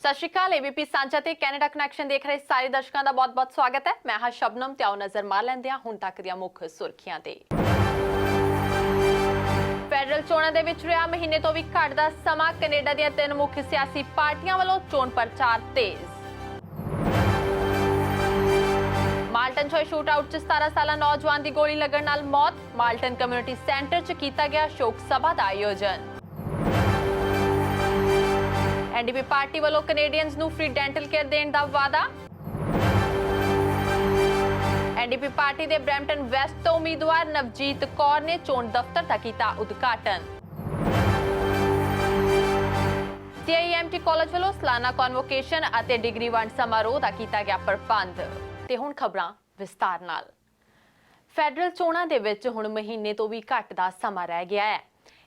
ਸਤਿ ਸ਼੍ਰੀ ਅਕਾਲ ABP ਸਾਂਝਾ ਤੇ ਕੈਨੇਡਾ ਕਨੈਕਸ਼ਨ ਦੇਖ ਰਹੇ ਸਾਰੇ ਦਰਸ਼ਕਾਂ ਦਾ ਬਹੁਤ-ਬਹੁਤ ਸਵਾਗਤ ਹੈ। ਮੈਂ ਹਾਂ ਸ਼ਬਨਮ ਤੇ ਆਓ ਨਜ਼ਰ ਮਾਰ ਲੈਂਦੇ ਹਾਂ ਹੁਣ ਤੱਕ ਦੀਆਂ ਮੁੱਖ ਸੁਰਖੀਆਂ ਤੇ। ਫੈਡਰਲ ਚੋਣਾਂ ਦੇ ਵਿੱਚ ਰਿਹਾ ਮਹੀਨੇ ਤੋਂ ਵੀ ਘੱਟ ਦਾ ਸਮਾਂ, ਕੈਨੇਡਾ ਦੀਆਂ 3 ਮੁੱਖ ਸਿਆਸੀ ਪਾਰਟੀਆਂ ਵੱਲੋਂ ਚੋਣ ਪ੍ਰਚਾਰ ਤੇਜ਼। ਮਾਲਟਨ ਚ ਸ਼ੂਟ ਆਊਟ ਚ 17 ਸਾਲਾ ਨੌਜਵਾਨ ਦੀ ਗੋਲੀ ਲੱਗਣ ਨਾਲ ਮੌਤ, ਮਾਲਟਨ ਕਮਿਊਨਿਟੀ ਸੈਂਟਰ ਚ ਕੀਤਾ ਗਿਆ ਸ਼ੋਕ ਸਭਾ ਦਾ ਆਯੋਜਨ। NDP ਪਾਰਟੀ ਵੱਲੋਂ ਕੈਨੇਡੀਅਨਸ ਨੂੰ ਫ੍ਰੀ ਡੈਂਟਲ ਕੇਅਰ ਦੇਣ ਦਾ ਵਾਅਦਾ। NDP ਪਾਰਟੀ ਦੇ ਬ੍ਰੈਂਪਟਨ ਵੈਸਟ ਤੋਂ ਉਮੀਦਵਾਰ ਨਵਜੀਤ ਕੌਰ ਨੇ ਚੋਣ ਦਫ਼ਤਰ ਦਾ ਕੀਤਾ ਉਦਘਾਟਨ। CIMT ਕਾਲਜ ਵੱਲੋਂ ਸਾਲਾਨਾ ਕਨਵੋਕੇਸ਼ਨ ਅਤੇ ਡਿਗਰੀ ਵੰਡ ਸਮਾਰੋਹ ਦਾ ਕੀਤਾ ਗਿਆ ਪ੍ਰਬੰਧ। ਤੇ ਹੁਣ ਖਬਰਾਂ ਵਿਸਤਾਰ ਨਾਲ। ਫੈਡਰਲ ਚੋਣਾਂ ਦੇ ਵਿੱਚ ਹੁਣ ਮਹੀਨੇ ਤੋਂ ਵੀ ਘੱਟ ਦਾ ਸਮਾਂ ਰਹਿ ਗਿਆ ਹੈ,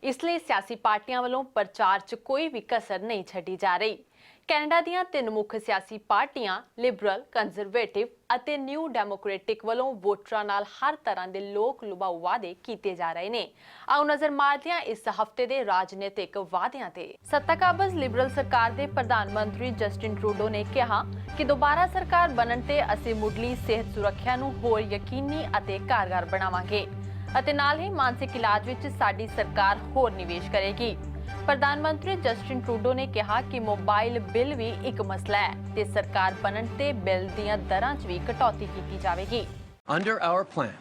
ਇਸ ਲਈ ਸਿਆਸੀ ਪਾਰਟੀਆਂ ਵੱਲੋਂ ਪ੍ਰਚਾਰ 'ਚ ਕੋਈ ਵੀ ਕਸਰ ਨਹੀਂ ਛੱਡੀ ਜਾ ਰਹੀ। ਕੈਨੇਡਾ ਦੀਆਂ 3 ਮੁੱਖ ਸਿਆਸੀ ਪਾਰਟੀਆਂ ਲਿਬਰਲ, ਕੰਜ਼ਰਵੇਟਿਵ ਅਤੇ ਨਿਊ ਡੈਮੋਕ੍ਰੈਟਿਕ ਵੱਲੋਂ ਵੋਟਰਾਂ ਨਾਲ ਹਰ ਤਰ੍ਹਾਂ ਦੇ ਲੋਕ ਲੁਭਾਊ ਵਾਅਦੇ ਕੀਤੇ ਜਾ ਰਹੇ ਨੇ। ਆਓ ਨਜ਼ਰ ਮਾਰਦੇ ਹਾਂ ਇਸ ਹਫ਼ਤੇ ਦੇ ਰਾਜਨੀਤਿਕ ਵਾਅਦਿਆਂ ਤੇ। ਸੱਤਾ ਕਾਬਜ਼ ਲਿਬਰਲ ਸਰਕਾਰ ਦੇ ਪ੍ਰਧਾਨ ਮੰਤਰੀ ਜਸਟਿਨ ਟਰੂਡੋ ਨੇ ਕਿਹਾ ਕਿ ਦੁਬਾਰਾ ਸਰਕਾਰ ਬਣਨ ਤੇ ਅਸੀਂ ਮੁੱਢਲੀ ਸਿਹਤ ਸੁਰੱਖਿਆ ਨੂੰ ਹੋਰ ਯਕੀਨੀ ਅਤੇ ਕਾਰਗਰ ਬਣਾਵਾਂਗੇ ਅਤੇ ਨਾਲ ਹੀ ਮਾਨਸਿਕ ਇਲਾਜ ਵਿੱਚ ਸਾਡੀ ਸਰਕਾਰ ਹੋਰ ਨਿਵੇਸ਼ ਕਰੇਗੀ। ਪ੍ਰਧਾਨ ਮੰਤਰੀ ਜਸਟਿਨ ਟਰੂਡੋ ਨੇ ਕਿਹਾ ਕਿ ਮੋਬਾਈਲ ਬਿੱਲ ਵੀ ਇੱਕ ਮਸਲਾ ਹੈ ਤੇ ਸਰਕਾਰ ਬਣਨ ਤੇ ਬਿੱਲ ਦੀਆਂ ਦਰਾਂ 'ਚ ਵੀ ਕਟੌਤੀ ਕੀਤੀ ਜਾਵੇਗੀ। Under our plan,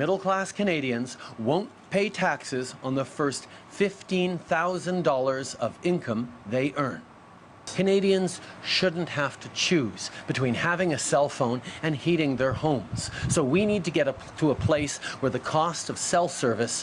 middle-class Canadians won't pay taxes on the first $15,000 of income they earn. Canadians shouldn't have to choose between having a cell phone and heating their homes. So we need to get to a place where the cost of cell service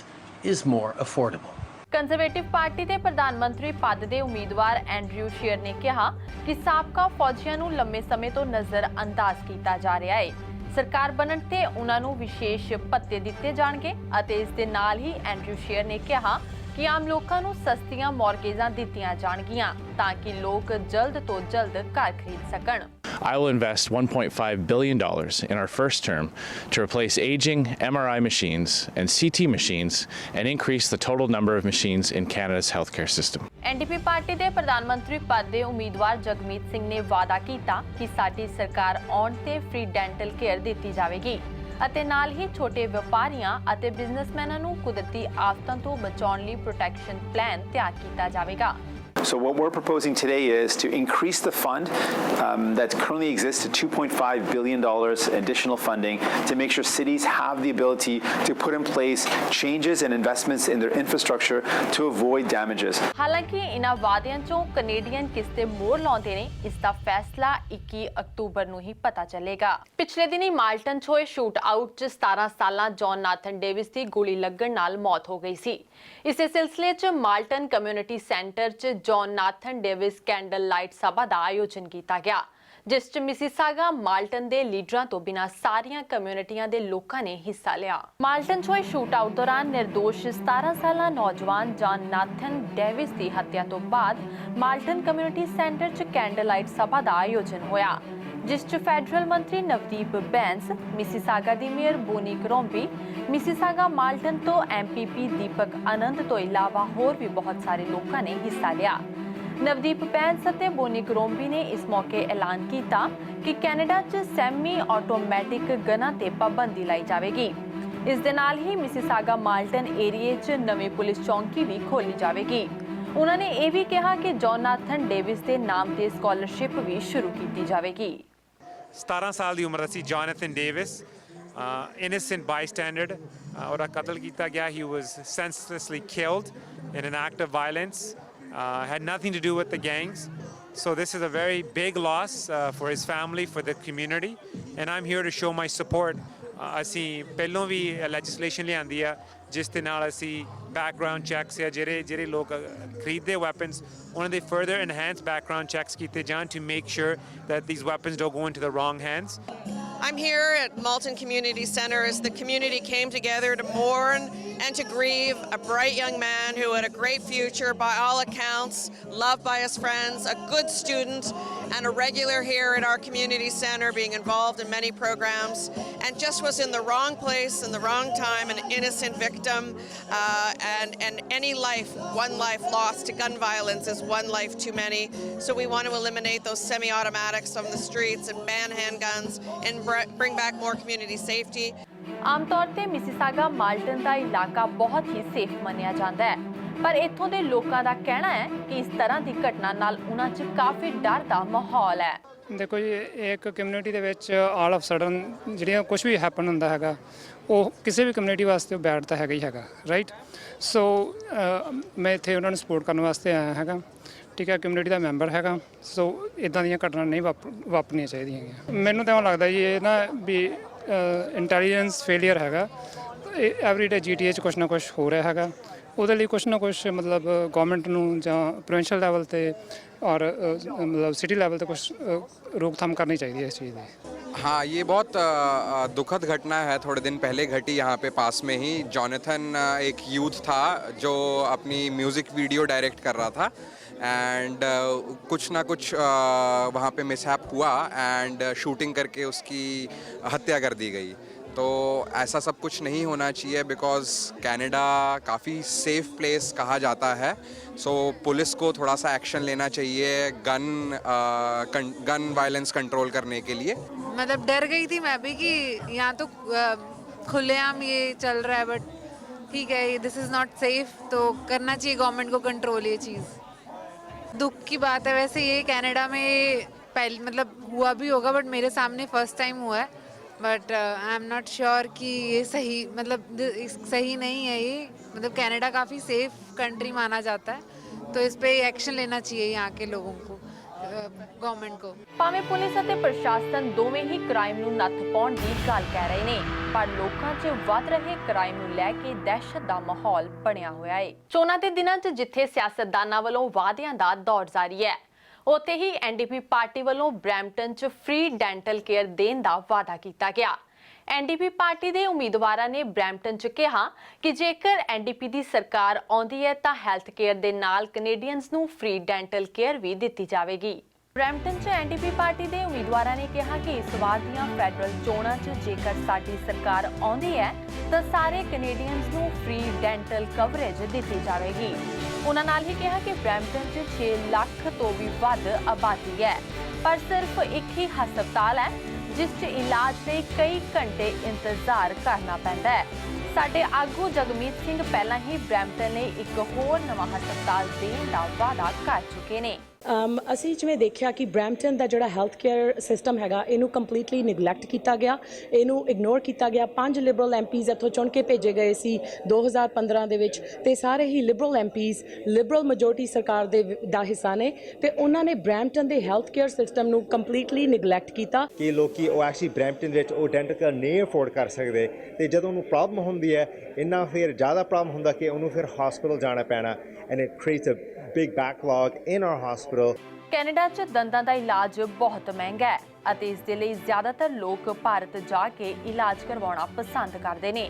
is more affordable. Conservative party ਦੇ ਪ੍ਰਧਾਨ ਮੰਤਰੀ ਪਦ ਦੇ ਉਮੀਦਵਾਰ Andrew sheer ਨੇ ਕਿਹਾ ਕਿ ਸਾਬਕਾ ਫੌਜੀਆਂ ਨੂੰ ਲੰਮੇ ਸਮੇਂ ਤੋਂ ਨਜ਼ਰ ਅੰਦਾਜ਼ ਕੀਤਾ ਜਾ ਰਿਹਾ ਹੈ। ਸਰਕਾਰ ਬਣਨ ਤੇ ਉਹਨਾਂ ਨੂੰ ਵਿਸ਼ੇਸ਼ ਭੱਤੇ ਦਿੱਤੇ ਜਾਣਗੇ ਅਤੇ ਇਸ ਦੇ ਨਾਲ ਹੀ ਐਂਡਰਿਊ ਸ਼ੀਅਰ ਨੇ ਕਿਹਾ ਕਿ ਆਮ ਲੋਕਾਂ ਨੂੰ ਸਸਤੀਆਂ ਮੌਰਗੇਜਾਂ ਦਿੱਤੀਆਂ ਜਾਣਗੀਆਂ ਤਾਂ ਕਿ ਲੋਕ ਜਲਦ ਤੋਂ ਜਲਦ ਘਰ ਖਰੀਦ ਸਕਣ। I will invest $1.5 billion in our first term to replace aging MRI machines and CT machines and increase the total number of machines in Canada's healthcare system. NDP party ਦੇ ਪ੍ਰਧਾਨ ਮੰਤਰੀ ਪਦ ਦੇ ਉਮੀਦਵਾਰ ਜਗਮੀਤ ਸਿੰਘ ਨੇ ਵਾਅਦਾ ਕੀਤਾ ਕਿ ਸਾਡੀ ਸਰਕਾਰ ਆਉਣ ਤੇ ਫ੍ਰੀ ਡੈਂਟਲ ਕੇਅਰ ਦਿੱਤੀ ਜਾਵੇਗੀ ਅਤੇ ਨਾਲ ਹੀ ਛੋਟੇ ਵਪਾਰੀਆਂ ਅਤੇ ਬਿਜ਼ਨਸਮੈਨਾਂ ਨੂੰ ਕੁਦਰਤੀ ਆਫਤਾਂ ਤੋਂ ਬਚਾਉਣ ਲਈ ਪ੍ਰੋਟੈਕਸ਼ਨ ਪਲਾਨ ਤਿਆਰ ਕੀਤਾ ਜਾਵੇਗਾ। So what we're proposing today is to increase the fund that currently exists to $2.5 billion additional funding to make sure cities have the ability to put in place changes and investments in their infrastructure to avoid damages. ਹਾਲਾਂਕਿ ਇਨ੍ਹਾਂ ਵਾਅਦਿਆਂ 'ਚੋਂ Canadian ਕਿਸ ਤੇ ਮੋਹਰ ਲਾਉਂਦੇ ਨੇ ਇਸ ਦਾ ਫੈਸਲਾ 21 ਅਕਤੂਬਰ ਨੂੰ ਹੀ ਪਤਾ ਚੱਲੇਗਾ। ਪਿਛਲੇ ਦਿਨੀ ਮਾਲਟਨ 'ਚ ਹੋਏ ਸ਼ੂਟ ਆਊਟ 'ਚ 17 ਸਾਲਾਂ ਜੌਨ ਨਾਥਨ ਡੇਵਿਸ ਦੀ ਗੋਲੀ ਲੱਗਣ ਨਾਲ ਮੌਤ ਹੋ ਗਈ ਸੀ। ਇਸੇ ਸਿਲਸਿਲੇ 'ਚ ਮਾਲਟਨ ਕਮਿਊਨਿਟੀ ਸੈਂਟਰ 'ਚ ਜੌਨ ਨਾਥਨ ਡੇਵਿਸ ਕੈਂਡਲ ਲਾਈਟ ਸਭਾ ਦਾ ਆਯੋਜਨ ਕੀਤਾ ਗਿਆ, ਜਿਸ 'ਚ ਮਿਸੀਸਾਗਾ ਮਾਲਟਨ ਦੇ ਲੀਡਰਾਂ ਤੋਂ ਬਿਨਾਂ ਸਾਰੀਆਂ ਕਮਿਊਨਿਟੀਆਂ ਦੇ ਲੋਕਾਂ ਨੇ ਹਿੱਸਾ ਲਿਆ। ਮਾਲਟਨ 'ਚ ਹੋਏ ਸ਼ੂਟ ਆਊਟ ਦੌਰਾਨ ਨਿਰਦੋਸ਼ 17 ਸਾਲਾ ਨੌਜਵਾਨ ਜੌਨ ਨਾਥਨ ਡੇਵਿਸ ਦੀ ਹੱਤਿਆ ਤੋਂ ਬਾਅਦ ਮਾਲਟਨ ਕਮਿਊਨਿਟੀ ਸੈਂਟਰ 'ਚ ਕੈਂਡਲ ਲਾਈਟ ਸਭਾ ਦਾ ਆਯੋਜਨ ਹੋਇਆ, ਜਿਸ 'ਚ ਫੈਡਰਲ ਮੰਤਰੀ ਨਵਦੀਪ ਬੈਂਸ, ਮਿਸੀਸਾਗਾ ਦੀ ਮੇਅਰ ਬੋਨੀ ਕਰੋਂਬੀ, ਮਿਸੀਸਾਗਾ ਮਾਲਟਨ ਤੋਂ MPP ਦੀਪਕ ਆਨੰਦ ਤੋਂ ਇਲਾਵਾ ਹੋਰ ਵੀ ਬਹੁਤ ਸਾਰੇ ਲੋਕਾਂ ਨੇ ਹਿੱਸਾ ਲਿਆ। ਨਵਦੀਪ ਬੈਂਸ ਅਤੇ ਬੋਨੀ ਕਰੋਂਬੀ ਨੇ ਇਸ ਮੌਕੇ ਐਲਾਨ ਕੀਤਾ ਕਿ ਕੈਨੇਡਾ 'ਚ ਸੈਮੀ ਆਟੋਮੈਟਿਕ ਗਨਾਂ ਤੇ ਪਾਬੰਦੀ ਲਾਈ ਜਾਵੇਗੀ। ਇਸ ਦੇ ਨਾਲ ਹੀ ਮਿਸੀਸਾਗਾ ਮਾਲਟਨ ਏਰੀਏ 'ਚ ਨਵੀਂ ਪੁਲਿਸ ਚੌਂਕੀ ਵੀ ਖੋਲ੍ਹੀ ਜਾਵੇਗੀ। ਉਹਨਾਂ ਨੇ ਇਹ ਵੀ ਕਿਹਾ ਕਿ ਜੌਨ ਨਾਥਨ ਡੇਵਿਸ ਦੇ ਨਾਮ ਤੇ ਸਕਾਲਰਸ਼ਿਪ ਵੀ ਸ਼ੁਰੂ ਕੀਤੀ ਜਾਵੇਗੀ। 17 ਸਾਲ ਦੀ ਉਮਰ ਦਾ ਸੀ ਜੋਨਾਥਨ ਡੇਵਿਸ, innocent bystander, ਉਹਦਾ ਕਤਲ ਕੀਤਾ ਗਿਆ। He was senselessly killed in an act of violence, had nothing to do with the gangs. So this is a very big loss for his family, for the community, and I'm here to show my support. ਅਸੀਂ ਪਹਿਲੋਂ ਵੀ legislation ਲਿਆਂਦੀ ਆ ਜਿਸ ਦੇ ਨਾਲ ਅਸੀਂ background checks ਜਾਂ ਜਿਹੜੇ ਲੋਕ ਖਰੀਦਦੇ ਵੈਪਨਸ ਉਹਨਾਂ ਦੇ ਫਰਦਰ ਐਨਹਾਂਸ ਬੈਕਗਰਾਊਂਡ ਚੈੱਕਸ ਕੀਤੇ ਜਾਣ to make sure that these weapons don't go into the wrong hands. I'm here at Malton Community Centre as the community came together to mourn and to grieve a bright young man who had a great future by all accounts, loved by his friends, a good student and a regular here at our community centre, being involved in many programs. and just was in the wrong place in the wrong time, an innocent victim, and any life, one life lost to gun violence is one life too many. So we want to eliminate those semi-automatics from the streets and ban handguns and bring back more community safety. ਆਮ ਤੌਰ ਤੇ Mississauga Malton ਦਾ ਇਲਾਕਾ ਬਹੁਤ ਹੀ safe ਮੰਨਿਆ ਜਾਂਦਾ ਹੈ, ਪਰ ਇੱਥੋਂ ਦੇ ਲੋਕਾਂ ਦਾ ਕਹਿਣਾ ਹੈ ਕਿ ਇਸ ਤਰ੍ਹਾਂ ਦੀ ਘਟਨਾ ਨਾਲ ਉਹਨਾਂ 'ਚ ਕਾਫੀ ਡਰ ਦਾ ਮਾਹੌਲ ਹੈ। ਦੇਖੋ ਜੀ, ਇੱਕ ਕਮਿਊਨਿਟੀ ਦੇ ਵਿੱਚ ਆਲ ਆਫ ਸਡਨ ਜਿਹੜੀਆਂ ਕੁਝ ਵੀ ਹੈਪਨ ਹੁੰਦਾ ਹੈਗਾ, ਉਹ ਕਿਸੇ ਵੀ ਕਮਿਊਨਿਟੀ ਵਾਸਤੇ ਬੈਡ ਤਾਂ ਹੈਗਾ ਹੀ ਹੈਗਾ, ਰਾਈਟ। ਸੋ ਮੈਂ ਇੱਥੇ ਉਹਨਾਂ ਨੂੰ ਸਪੋਰਟ ਕਰਨ ਵਾਸਤੇ ਆਇਆ ਹੈਗਾ, ਠੀਕ ਹੈ, ਕਮਿਊਨਿਟੀ ਦਾ ਮੈਂਬਰ ਹੈਗਾ। ਸੋ ਇੱਦਾਂ ਦੀਆਂ ਘਟਨਾ ਨਹੀਂ ਵਾਪਰਨੀਆਂ ਚਾਹੀਦੀਆਂ ਹੈਗੀਆਂ। ਮੈਨੂੰ ਤਾਂ ਲੱਗਦਾ ਜੀ ਇਹ ਨਾ ਵੀ ਇੰਟੈਲੀਜੈਂਸ ਫੇਲੀਅਰ ਹੈਗਾ। ਐਵਰੀ ਡੇ GTA 'ਚ ਕੁਛ ਨਾ ਕੁਛ ਹੋ ਰਿਹਾ ਹੈਗਾ, ਉਹਦੇ ਲਈ ਕੁਛ ਨਾ ਕੁਛ ਮਤਲਬ ਗੌਰਮੈਂਟ ਨੂੰ ਜਾਂ ਪ੍ਰੋਵਿੰਸ਼ੀਅਲ ਲੈਵਲ 'ਤੇ और मतलब सिटी लेवल तक कुछ रोकथाम करनी चाहिए इस चीज़ की। हाँ, ये बहुत दुखद घटना है, थोड़े दिन पहले घटी यहाँ पे पास में ही। जॉनथन एक यूथ था जो अपनी म्यूज़िक वीडियो डायरेक्ट कर रहा था एंड कुछ ना कुछ वहाँ पे मिसहैप हुआ एंड शूटिंग करके उसकी हत्या कर दी गई। तो ऐसा सब कुछ नहीं होना चाहिए बिकॉज़ कनाडा काफ़ी सेफ़ प्लेस कहा जाता है। सो पुलिस को थोड़ा सा एक्शन लेना चाहिए गन वायलेंस कंट्रोल करने के लिए। मतलब डर गई थी मैं भी कि यहाँ तो खुलेआम ये चल रहा है, बट ठीक है, दिस इज़ नॉट सेफ, तो करना चाहिए गवर्नमेंट को कंट्रोल ये चीज़। दुख की बात है वैसे, ये कनाडा में पहले मतलब हुआ भी होगा, बट मेरे सामने फर्स्ट टाइम हुआ है। But I am not sure कि ये सही मतलब सही नहीं है ये। मतलब कनाडा काफ़ी सेफ कंट्री माना जाता है, तो इस पे एक्शन लेना चाहिए यहाँ के लोगों को, गवर्नमेंट को। ਭਾਵੇਂ ਪੁਲਿਸ ਅਤੇ ਪ੍ਰਸ਼ਾਸਨ ਦੋਵੇਂ ਹੀ ਕ੍ਰਾਈਮ ਨੂੰ ਨੱਥ ਪਾਉਣ ਦੀ ਗੱਲ ਕਹਿ ਰਹੇ ਨੇ, ਪਰ ਲੋਕਾਂ 'ਚ ਵੱਧ ਰਹੇ ਕ੍ਰਾਈਮ ਨੂੰ ਲੈ ਕੇ ਦਹਿਸ਼ਤ ਦਾ ਮਾਹੌਲ ਬਣਿਆ ਹੋਇਆ ਹੈ। ਚੋਣਾਂ ਦੇ ਦਿਨਾਂ 'ਚ ਜਿੱਥੇ ਸਿਆਸਤਦਾਨਾਂ ਵੱਲੋਂ ਵਾਅਦਿਆਂ ਦਾ ਦੌਰ ਜਾਰੀ ਹੈ, ਉੱਥੇ ਹੀ NDP ਪਾਰਟੀ ਵੱਲੋਂ ਬਰੈਂਪਟਨ 'ਚ ਫ੍ਰੀ ਡੈਂਟਲ ਕੇਅਰ ਦੇਣ ਦਾ ਵਾਅਦਾ ਕੀਤਾ ਗਿਆ। NDP ਪਾਰਟੀ ਦੇ ਉਮੀਦਵਾਰਾਂ ਨੇ ਬਰੈਂਪਟਨ 'ਚ ਕਿਹਾ ਕਿ ਜੇਕਰ NDP ਦੀ ਸਰਕਾਰ ਆਉਂਦੀ ਹੈ ਤਾਂ ਹੈਲਥ ਕੇਅਰ ਦੇ ਨਾਲ ਕੈਨੇਡੀਅਨਸ ਨੂੰ ਫ੍ਰੀ ਡੈਂਟਲ ਕੇਅਰ ਵੀ ਦਿੱਤੀ ਜਾਵੇਗੀ। ਬਰੈਂਪਟਨ 'ਚ NDP ਪਾਰਟੀ ਦੇ ਉਮੀਦਵਾਰਾਂ ਨੇ ਕਿਹਾ ਕਿ ਇਸ ਵਾਰ ਦੀਆਂ ਫੈਡਰਲ ਚੋਣਾਂ 'ਚ ਜੇਕਰ ਸਾਡੀ ਸਰਕਾਰ ਆਉਂਦੀ ਹੈ ਤਾਂ ਸਾਰੇ ਕੈਨੇਡੀਅਨਸ ਨੂੰ ਫ੍ਰੀ ਡੈਂਟਲ ਕਵਰੇਜ ਦਿੱਤੀ ਜਾਵੇਗੀ। ਉਹਨਾਂ ਨਾਲ ਹੀ ਕਿਹਾ ਕਿ ਬਰੈਂਪਟਨ 'ਚ 6 ਲੱਖ ਤੋਂ ਵੀ ਵੱਧ ਆਬਾਦੀ ਹੈ, ਪਰ ਸਿਰਫ ਇੱਕ ਹੀ ਹਸਪਤਾਲ ਹੈ ਜਿਸ 'ਚ ਇਲਾਜ ਲਈ ਕਈ ਘੰਟੇ ਇੰਤਜ਼ਾਰ ਕਰਨਾ ਪੈਂਦਾ ਹੈ। ਸਾਡੇ ਆਗੂ ਜਗਮੀਤ ਸਿੰਘ ਪਹਿਲਾਂ ਹੀ ਬਰੈਂਪਟਨ ਲਈ ਇੱਕ ਹੋਰ ਨਵਾਂ ਹਸਪਤਾਲ ਦੇਣ ਦਾ ਵਾਅਦਾ ਕਰ ਚੁੱਕੇ ਨੇ। ਅਸੀਂ ਜਿਵੇਂ ਦੇਖਿਆ ਕਿ ਬਰੈਂਪਟਨ ਦਾ ਜਿਹੜਾ ਹੈਲਥ ਕੇਅਰ ਸਿਸਟਮ ਹੈਗਾ, ਇਹਨੂੰ ਕੰਪਲੀਟਲੀ ਨਿਗਲੈਕਟ ਕੀਤਾ ਗਿਆ, ਇਹਨੂੰ ਇਗਨੋਰ ਕੀਤਾ ਗਿਆ। 5 ਲਿਬਰਲ MPs ਇੱਥੋਂ ਚੁਣ ਕੇ ਭੇਜੇ ਗਏ ਸੀ 2015 ਦੇ ਵਿੱਚ, ਤੇ ਸਾਰੇ ਹੀ ਲਿਬਰਲ MPs ਲਿਬਰਲ ਮੈਜੋਰਟੀ ਸਰਕਾਰ ਦਾ ਹਿੱਸਾ ਨੇ, ਤੇ ਉਹਨਾਂ ਨੇ ਬਰੈਂਪਟਨ ਦੇ ਹੈਲਥ ਕੇਅਰ ਸਿਸਟਮ ਨੂੰ ਕੰਪਲੀਟਲੀ ਨਿਗਲੈਕਟ ਕੀਤਾ। ਕਿ ਲੋਕੀ ਉਹ ਐਕਚੁਅਲੀ ਬਰੈਂਪਟਨ ਵਿੱਚ ਉਹ ਡੈਂਟਲ ਕੇਅਰ ਨਹੀਂ ਅਫੋਰਡ ਕਰ ਸਕਦੇ, ਤੇ ਜਦੋਂ ਉਹਨੂੰ ਪ੍ਰੋਬਲਮ ਹੁੰਦੀ ਹੈ, ਇੰਨਾ ਫਿਰ ਜ਼ਿਆਦਾ ਪ੍ਰੋਬਲਮ ਹੁੰਦਾ ਕਿ ਉਹਨੂੰ ਫਿਰ ਹਸਪੀਟਲ ਜਾਣਾ ਪੈਣਾ, and it creates a big backlog in our hospital. Canada 'ਚ ਦੰਦਾਂ ਦਾ ਇਲਾਜ ਬਹੁਤ ਮਹਿੰਗਾ ਹੈ ਅਤੇ ਇਸ ਦੇ ਲਈ ਜ਼ਿਆਦਾਤਰ ਲੋਕ ਭਾਰਤ ਜਾ ਕੇ ਇਲਾਜ ਕਰਵਾਉਣਾ ਪਸੰਦ ਕਰਦੇ ਨੇ,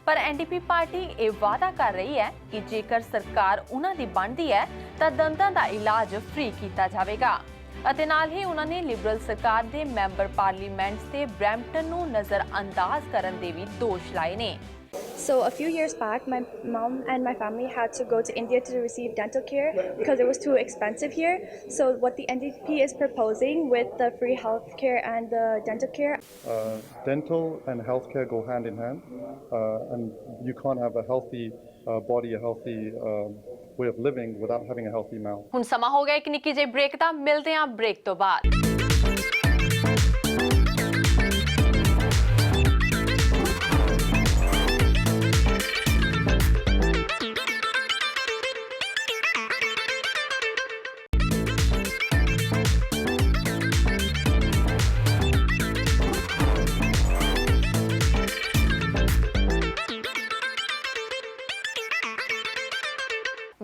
ਪਰ NDP ਪਾਰਟੀ ਇਹ ਵਾਅਦਾ ਕਰ ਰਹੀ ਹੈ ਕਿ ਜੇਕਰ ਸਰਕਾਰ ਉਹਨਾਂ ਦੀ ਬਣਦੀ ਹੈ ਤਾਂ ਦੰਦਾਂ ਦਾ ਇਲਾਜ ਫ੍ਰੀ ਕੀਤਾ ਜਾਵੇਗਾ। ਅਤੇ ਨਾਲ ਹੀ ਉਹਨਾਂ ਨੇ ਲਿਬਰਲ ਸਰਕਾਰ ਦੇ ਮੈਂਬਰ ਪਾਰਲੀਮੈਂਟਸ ਤੇ ਬਰੈਂਪਟਨ ਨੂੰ ਨਜ਼ਰਅੰਦਾਜ਼ ਕਰਨ ਦੇ ਵੀ ਦੋਸ਼ ਲਾਏ ਨੇ। So a few years back, my mom and my family had to go to India to receive dental care because it was too expensive here. So what the NDP is proposing with the free health care and the dental care. Dental and healthcare go hand in hand, and you can't have a healthy body, a healthy way of living without having a healthy mouth. ਹੁਣ ਸਮਾਂ ਹੋ ਗਿਆ ਇੱਕ ਨਿੱਕੀ ਜਿਹੀ break ਦਾ, ਮਿਲਦੇ ਹਾਂ break ਤੋਂ ਬਾਅਦ।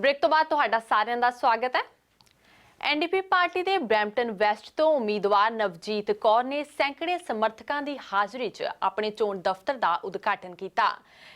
ਬ੍ਰੇਕ ਤੋਂ ਬਾਅਦ ਤੁਹਾਡਾ ਸਾਰਿਆਂ ਦਾ ਸਵਾਗਤ ਹੈ। NDP ਪਾਰਟੀ ਦੇ ਬਰੈਂਪਟਨ ਵੈਸਟ ਤੋਂ ਉਮੀਦਵਾਰ ਨਵਜੀਤ ਕੌਰ ਨੇ ਸੈਂਕੜੇ ਸਮਰਥਕਾਂ ਦੀ ਹਾਜ਼ਰੀ 'ਚ ਆਪਣੇ ਚੋਣ ਦਫ਼ਤਰ ਦਾ ਉਦਘਾਟਨ ਕੀਤਾ।